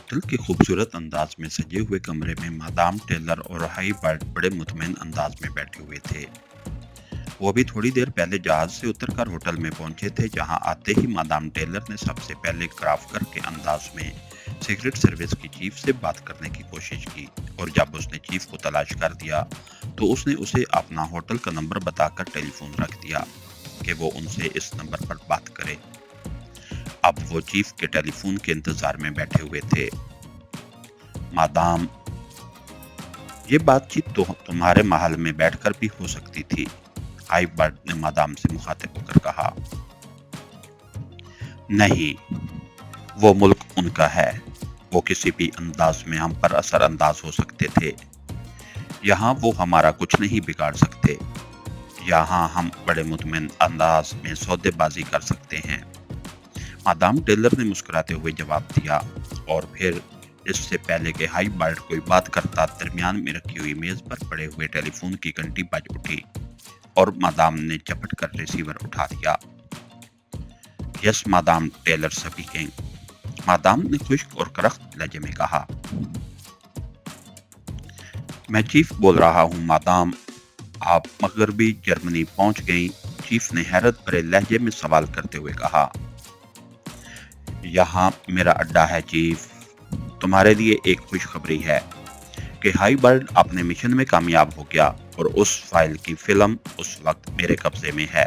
Hotel के खूबसूरत अंदाज में सजे हुए कमरे में मादाम टेलर और हाई बर्ड बड़े मुतमईन अंदाज में बैठे हुए थे। वो अभी थोड़ी देर पहले जहाज से उतरकर होटल में पहुंचे थे, जहां आते ही मादाम टेलर ने सबसे पहले क्राफ्कर के अंदाज में सीक्रेट सर्विस की चीफ से बात करने की कोशिश की, और जब उसने चीफ को तलाश कर दिया तो उसने उसे अपना होटल का नंबर बताकर टेलीफोन रख दिया कि वो उनसे इस नंबर पर बात करे। अब वो चीफ के टेलीफोन के इंतजार में बैठे हुए थे। मादाम, ये बातचीत तो तुम्हारे महल में बैठकर भी हो सकती थी, हाई बर्ड ने मादाम से मुखातिब होकर कहा। नहीं, वो मुल्क उनका है, वो किसी भी अंदाज में हम पर असर अंदाज हो सकते थे। यहाँ वो हमारा कुछ नहीं बिगाड़ सकते। यहाँ हम बड़े मुतमईन अंदाज में सौदेबाजी कर सकते हैं। मादाम टेलर ने मुस्कुराते हुए जवाब दिया, और फिर इससे पहले कि हाई बर्ड कोई बात करता, दरमियान में रखी हुई मेज पर पड़े हुए टेलीफोन की घंटी बज उठी और मादाम ने झपट कर रिसीवर उठा दिया। Yes madam Taylor speaking, madam ने खुश्क और करख्त लहजे में कहा। मैं चीफ बोल रहा हूँ मादाम, आप मगरबी जर्मनी पहुंच गई, चीफ ने हैरत भरे लहजे में सवाल करते हुए कहा। यहाँ मेरा अड्डा है चीफ, तुम्हारे लिए एक खुशखबरी है कि हाई बर्ड अपने मिशन में कामयाब हो गया और उस फाइल की फिल्म उस वक्त मेरे कब्जे में है,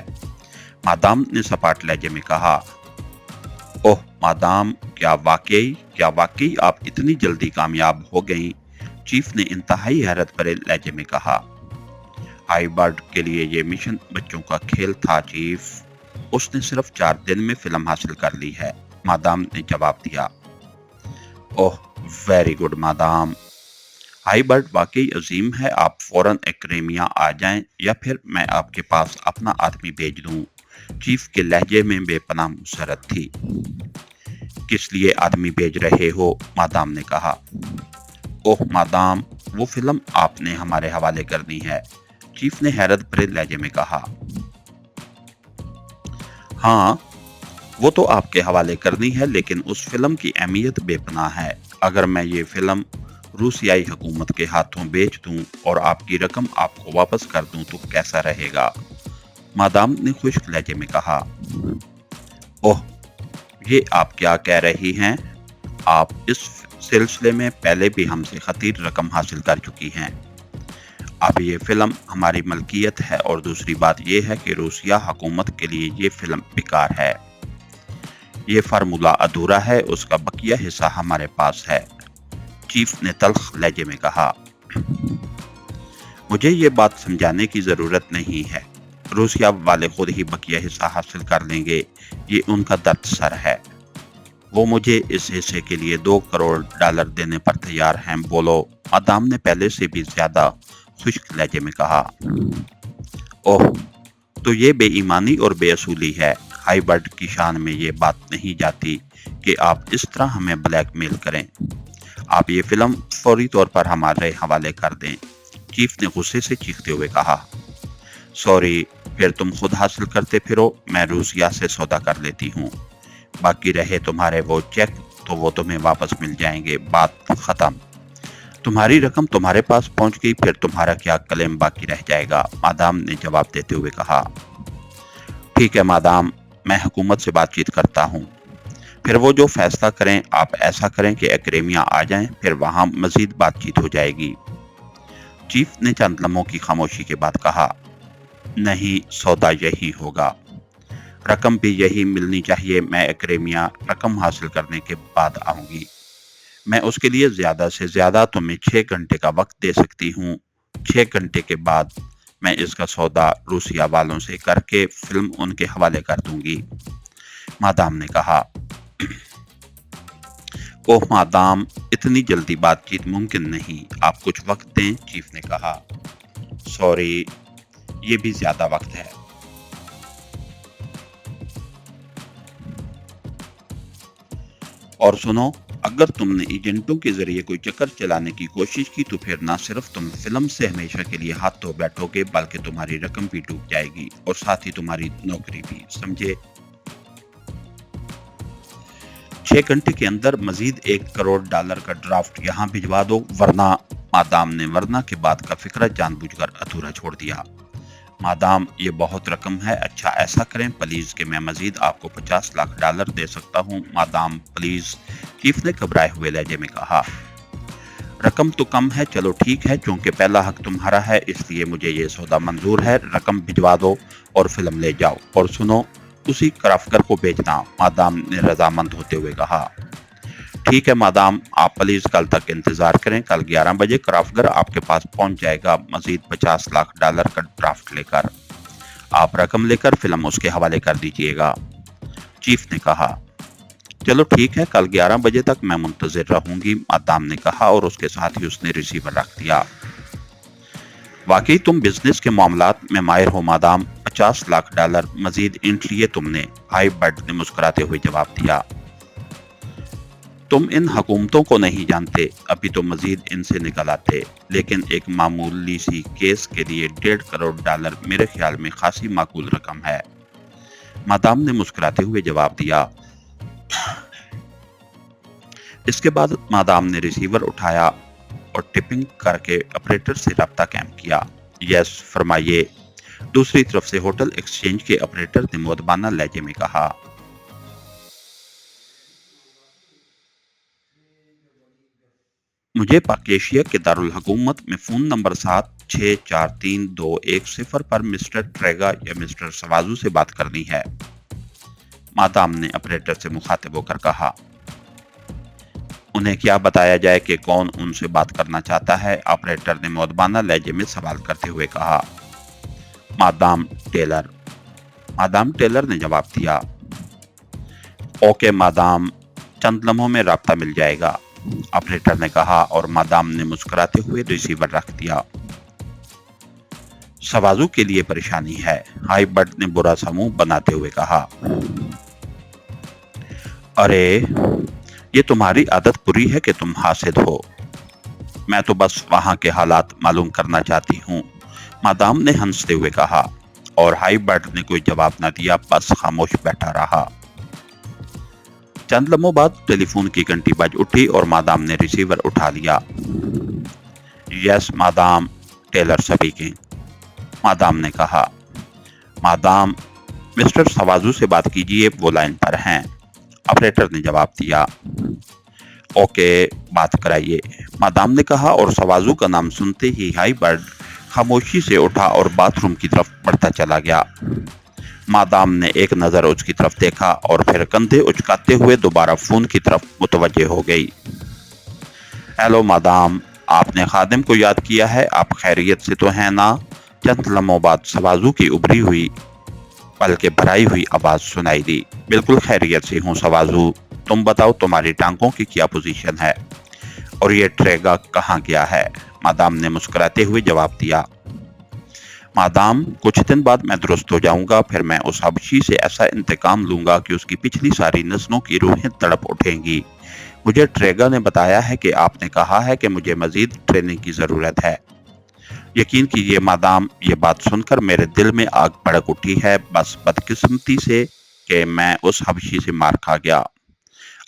मादाम ने सपाट लहजे में कहा। ओह मादाम, क्या वाकई आप इतनी जल्दी कामयाब हो गईं? चीफ ने इंतहाई हैरत भरे लहजे में कहा। हाई बर्ड के लिए ये मिशन बच्चों का खेल था चीफ, उसने सिर्फ 4 दिन में फिल्म हासिल कर ली है, मादाम ने जवाब दिया। Oh very good madam, high bird वाकई अजीम है, आप फौरन एक्रेमिया आ जाएं या फिर मैं आपके पास अपना आदमी भेज दूं, चीफ के लहजे में बेपनाह मुसरत थी। किस लिए आदमी भेज रहे हो? मादाम ने कहा। ओह मादाम, वो फिल्म आपने हमारे हवाले करनी है, चीफ ने हैरत भरे लहजे में कहा। हाँ, वो तो आपके हवाले करनी है, लेकिन उस फिल्म की अहमियत बेपनाह है। अगर मैं ये फिल्म रूसियाई हुकूमत के हाथों बेच दूं और आपकी रकम आपको वापस कर दूं तो कैसा रहेगा? मादाम ने खुश्क लहजे में कहा। ओह, ये आप क्या कह रही हैं? आप इस सिलसिले में पहले भी हमसे खतीर रकम हासिल कर चुकी हैं। अब ये फिल्म हमारी मलकियत है, और दूसरी बात यह है कि रूसिया हुकूमत के लिए ये फिल्म बेकार है। ये फार्मूला अधूरा है, उसका बकिया हिस्सा हमारे पास है, चीफ ने तल्ख लहजे में कहा। मुझे ये बात समझाने की जरूरत नहीं है, रूसिया वाले खुद ही बकिया हिस्सा हासिल कर लेंगे, ये उनका दर्द सर है। वो मुझे इस हिस्से के लिए $2 करोड़ देने पर तैयार हैं, बोलो, मादाम ने पहले से भी ज्यादा खुश्क लहजे में कहा। ओह, तो ये बेईमानी और बेअसूली है, हाई बर्ड की शान में ये बात नहीं जाती कि आप इस तरह हमें ब्लैकमेल करें। आप ये फिल्म फौरी तौर पर हमारे हवाले कर दें, चीफ ने गुस्से से चीखते हुए कहा। सॉरी, फिर तुम खुद हासिल करते फिरो, मैं रूसिया से सौदा कर लेती हूँ। बाकी रहे तुम्हारे वो चेक, तो वो तुम्हें वापस मिल जाएंगे, बात खत्म। तुम्हारी रकम तुम्हारे पास पहुंच गई, फिर तुम्हारा क्या क्लेम बाकी रह जाएगा, मादाम ने जवाब देते हुए कहा। ठीक है मादाम, मैं हुकूमत से बातचीत करता हूँ, फिर वो जो फैसला करें आप ऐसा करें कि एक्रेमिया आ जाएं, फिर वहां मजीद बातचीत हो जाएगी, चीफ ने चंद लम्हों की खामोशी के बाद कहा। नहीं, सौदा यही होगा, रकम भी यही मिलनी चाहिए, मैं एक्रेमिया रकम हासिल करने के बाद आऊंगी, मैं उसके लिए ज्यादा से ज्यादा तुम्हें 6 घंटे का वक्त दे सकती हूँ, 6 घंटे के बाद मैं इसका सौदा रूसिया वालों से करके फिल्म उनके हवाले कर दूंगी, मादाम ने कहा। ओह मादाम, इतनी जल्दी बातचीत मुमकिन नहीं, आप कुछ वक्त दें, चीफ ने कहा। सॉरी, ये भी ज्यादा वक्त है। और सुनो, अगर तुमने एजेंटों के जरिए कोई चक्कर चलाने की कोशिश की तो फिर ना सिर्फ तुम फिल्म से हमेशा के लिए हाथ धो बैठोगे, बल्कि तुम्हारी रकम भी डूब जाएगी और साथ ही तुम्हारी नौकरी भी, समझे? 6 घंटे के अंदर मजीद $1 करोड़ का ड्राफ्ट यहाँ भिजवा दो, वरना। मादाम ने वरना के बाद का फिक्रा जानबूझकर अधूरा छोड़ दिया। मादाम, ये बहुत रकम है, अच्छा ऐसा करें प्लीज कि मैं मजीद आपको $50 लाख दे सकता हूँ। मादाम प्लीज, चीफ ने घबराए हुए लहजे में कहा। रकम तो कम है, चलो ठीक है, क्योंकि पहला हक तुम्हारा है इसलिए मुझे ये सौदा मंजूर है। रकम भिजवा दो और फिल्म ले जाओ, और सुनो, उसी क्राफ्टर को बेचना। मादाम ने रजामंद होते हुए कहा। ठीक है मादाम, आप प्लीज कल तक इंतजार करें, कल 11 बजे क्राफ्टर आपके पास पहुंच जाएगा मजीद $50 लाख का ड्राफ्ट लेकर। आप रकम लेकर फिल्म उसके हवाले कर दीजिएगा, चीफ ने कहा। चलो ठीक है, कल 11 बजे तक मैं मुंतजिर रहूंगी, मादाम ने कहा, और उसके साथ ही उसने रिसीवर रख दिया। वाकई तुम बिजनेस के मामलात में माहिर हो मादाम, $50 लाख मजीद इंट लिए तुमने, हाइबर्ड ने मुस्कुराते हुए जवाब दिया। तुम इन हुकूमतों को नहीं जानते, अभी तो मजीद इनसे निकल आते, लेकिन एक मामूली सी केस के लिए $1.5 करोड़ मेरे ख्याल में खासी माकूल रकम है, मादाम ने मुस्कुराते हुए जवाब दिया। इसके बाद मादाम ने रिसीवर उठाया और टिपिंग करके ऑपरेटर से रब्ता कायम किया। यस फरमाइए, दूसरी तरफ से होटल एक्सचेंज के ऑपरेटर ने मुअद्दबाना लहजे में कहा। मुझे पाक एशिया के दारुल हुकूमत में फोन नंबर 764321 पर मिस्टर ट्रेगा या मिस्टर सवाजू से बात करनी है, मादाम ने ऑपरेटर से मुखातिब होकर कहा। उन्हें क्या बताया जाए कि कौन उनसे बात करना चाहता है, ऑपरेटर ने मुअद्दबाना लहजे में सवाल करते हुए कहा। मादाम टेलर, मादाम टेलर ने जवाब दिया। ओके मादाम, चंद लम्हों में राब्ता मिल जाएगा, ऑपरेटर ने कहा, और मादाम ने मुस्कुराते हुए रिसीवर रख दिया। सवाजू के लिए परेशानी है, हाइबर्ड ने बुरा सा मुंह बनाते हुए कहा। अरे ये तुम्हारी आदत बुरी है कि तुम हासिद हो, मैं तो बस वहां के हालात मालूम करना चाहती हूँ, मादाम ने हंसते हुए कहा, और हाइबर्ड ने कोई जवाब न दिया, बस खामोश बैठा रहा। चंद लम्हों बाद टेलीफोन की घंटी बज उठी और मादाम ने रिसीवर उठा लिया। Yes madam, Taylor speaking, madam ने कहा। मादाम, मिस्टर सवाजू से बात कीजिए, वो लाइन पर हैं, ऑपरेटर ने जवाब दिया। ओके, बात कराइए, मादाम ने कहा, और सवाजू का नाम सुनते ही हाइबर्ड खामोशी से उठा और बाथरूम की तरफ बढ़ता चला गया। मादाम ने एक नज़र उसकी तरफ देखा और फिर कंधे उचकाते हुए दोबारा फोन की तरफ मुतवज्जे हो गई। हेलो मादाम, आपने खादिम को याद किया है, आप खैरियत से तो हैं ना? चंद लम्हों बाद सवाजू की उभरी हुई बल्कि भराई हुई आवाज सुनाई दी। बिल्कुल खैरियत से हूँ सवाजू, तुम बताओ तुम्हारी टांगों की क्या पोजीशन है, और ये ट्रेगा कहाँ गया है? मादाम ने मुस्कुराते हुए जवाब दिया। मादाम, कुछ दिन बाद मैं दुरुस्त हो जाऊंगा, फिर मैं उस हबशी से ऐसा इंतकाम लूंगा कि उसकी पिछली सारी नस्लों की रूहें तड़प उठेंगी। मुझे ट्रेगा ने बताया है कि आपने कहा है कि मुझे मजीद ट्रेनिंग की जरूरत है। यकीन कीजिए मादाम, ये बात सुनकर मेरे दिल में आग भड़क उठी है, बस बदकिस्मती से कि मैं उस हबशी से मार खा गया।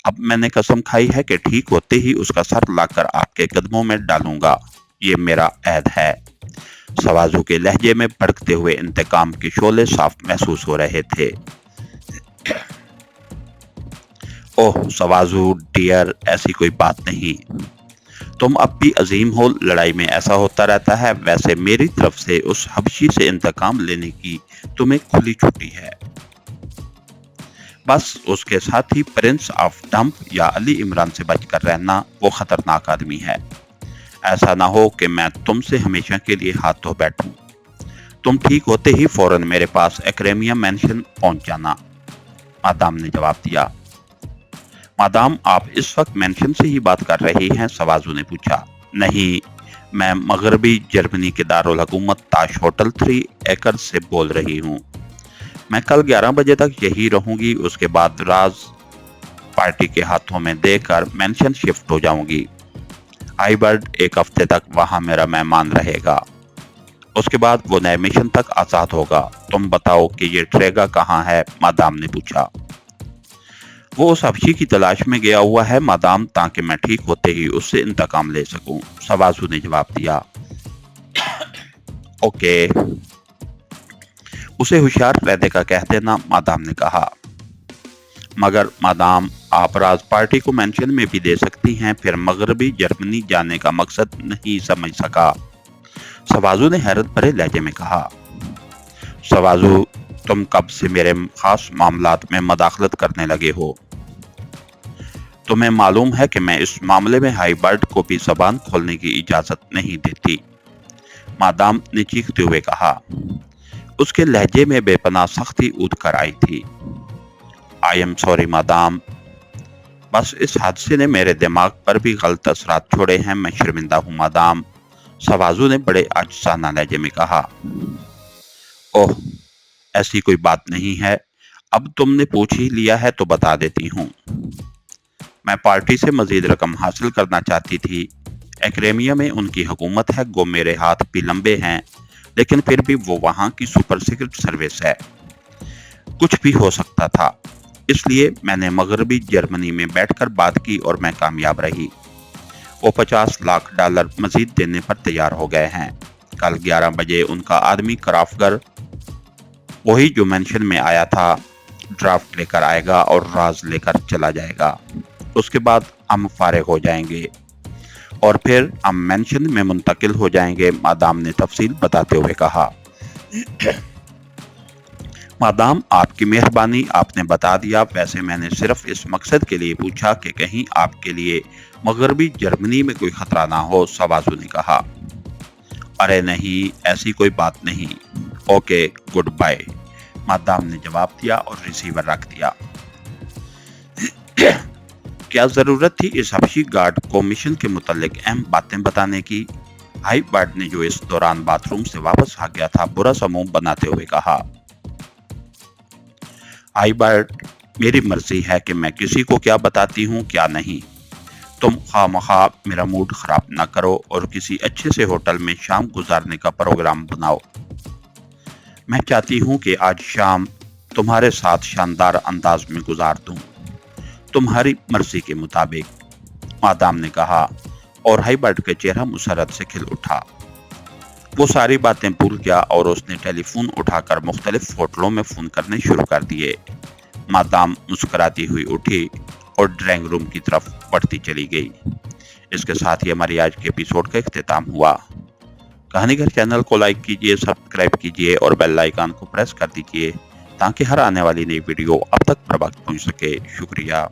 अब मैंने कसम खाई है कि ठीक होते ही उसका सर लाकर आपके कदमों में डालूंगा, ये मेरा अहद है। सवाजू के लहजे में भड़कते हुए इंतकाम के शोले साफ महसूस हो रहे थे। ओह सवाजू डियर, ऐसी कोई बात नहीं, तुम अब भी अजीम हो, लड़ाई में ऐसा होता रहता है। वैसे मेरी तरफ से उस हबशी से इंतकाम लेने की तुम्हें खुली छुट्टी है, बस उसके साथ ही प्रिंस ऑफ डंप या अली इमरान से बचकर रहना, वो खतरनाक आदमी है। ऐसा ना हो कि मैं तुमसे हमेशा के लिए हाथ धो बैठूं। तुम ठीक होते ही फौरन मेरे पास एक्रेमिया मैंशन पहुंच जाना, मादाम ने जवाब दिया। मादाम, आप इस वक्त मैंशन से ही बात कर रही हैं? सवाजू ने पूछा। नहीं, मैं मगरबी जर्मनी के दारुल हुकूमत ताज होटल 3 एकर्स से बोल रही हूँ। मैं कल 11 बजे तक यही रहूंगी, उसके बाद राज पार्टी के हाथों में देकर मैंशन शिफ्ट हो जाऊंगी। हाइबर्ड एक हफ्ते तक वहां मेरा मेहमान रहेगा, उसके बाद वो नए मिशन तक आजाद होगा। तुम बताओ कि ये ट्रेगा कहाँ है? मादाम ने पूछा। وہ उस हबशी की तलाश में गया हुआ है मादाम, ताकि मैं ठीक होते ही उससे इंतकाम ले सकूं। सवाजू ने जवाब दिया। ओके, उसे होशियार रहने का कह देना, मादाम ने कहा। मगर मादाम, आप राज पार्टी को मेंशन में भी दे सकती हैं। फिर मगरबी जर्मनी जाने का मकसद नहीं समझ सका। सवाजू ने हैरत भरे लहजे में कहा। सवाजू, तुम कब से मेरे खास मामलात में मदाखलत करने लगे हो? तुम्हें मालूम है कि मैं इस मामले में हाइबर्ट को भी जबान खोलने की इजाजत नहीं देती, मादाम ने चीखते हुए कहा। उसके लहजे में बेपनाह सख्ती उठ कर आई थी। आई एम सॉरी मादाम, बस इस हादसे ने मेरे दिमाग पर भी गलत असरात छोड़े हैं। मैं शर्मिंदा हूँ मादाम, सवाजू ने बड़े आजिज़ाना लहजे में कहा। ओह, ऐसी कोई बात नहीं है। अब तुमने पूछ ही लिया है तो बता देती हूँ। मैं पार्टी से मजीद रकम हासिल करना चाहती थी। एक्रेमिया में उनकी हुकूमत है, गो मेरे हाथ भी लंबे हैं, लेकिन फिर भी वो वहाँ की सुपर सीक्रेट सर्विस है। कुछ भी हो सकता था, इसलिए मैंने मगरबी जर्मनी में बैठकर बात की और मैं कामयाब रही। वो 50 लाख डॉलर मजीद देने पर तैयार हो गए हैं। कल 11 बजे उनका आदमी क्राफ्टर, वही जो मेंशन में आया था, ड्राफ्ट लेकर आएगा और राज लेकर चला जाएगा। उसके बाद हम फारिग हो जाएंगे और फिर हम मेंशन में मुंतकिल हो जाएंगे, मादाम ने तफसील बताते हुए कहा। मादाम, आपकी मेहरबानी, आपने बता दिया। वैसे मैंने सिर्फ इस मकसद के लिए पूछा कि कहीं आपके लिए मगरबी जर्मनी में कोई खतरा ना हो, सवाजू ने कहा। अरे नहीं, ऐसी कोई बात नहीं। ओके, गुड बाय, मादाम ने जवाब दिया और रिसीवर रख दिया। क्या जरूरत थी इस हबशी गार्ड को मिशन के मुतालिक अहम बातें बताने की? हाइबर्ट ने, जो इस दौरान बाथरूम से वापस आ गया था, बुरा सा मुंह बनाते हुए कहा। हाइबर्ट, मेरी मर्जी है कि मैं किसी को क्या बताती हूँ क्या नहीं। तुम खामखा मेरा मूड खराब ना करो और किसी अच्छे से होटल में शाम गुजारने का प्रोग्राम बनाओ। मैं चाहती हूँ कि आज शाम तुम्हारे साथ शानदार अंदाज में गुजार दूं। तुम्हारी मर्जी के मुताबिक, मादाम ने कहा, और हाइबर्ट का चेहरा मुसरत से खिल उठा। वो सारी बातें भूल गया और उसने टेलीफोन उठाकर मुख्तलिफ होटलों में फोन करने शुरू कर दिए। मादाम मुस्कुराती हुई उठी और ड्राइंग रूम की तरफ बढ़ती चली गई। इसके साथ ही हमारी आज के एपिसोड का इख्तिताम हुआ। कहानी घर चैनल को लाइक कीजिए, सब्सक्राइब कीजिए और बेल आइकन को प्रेस कर दीजिए ताकि हर आने वाली नई वीडियो अब तक बर वक्त पहुंच सके। शुक्रिया।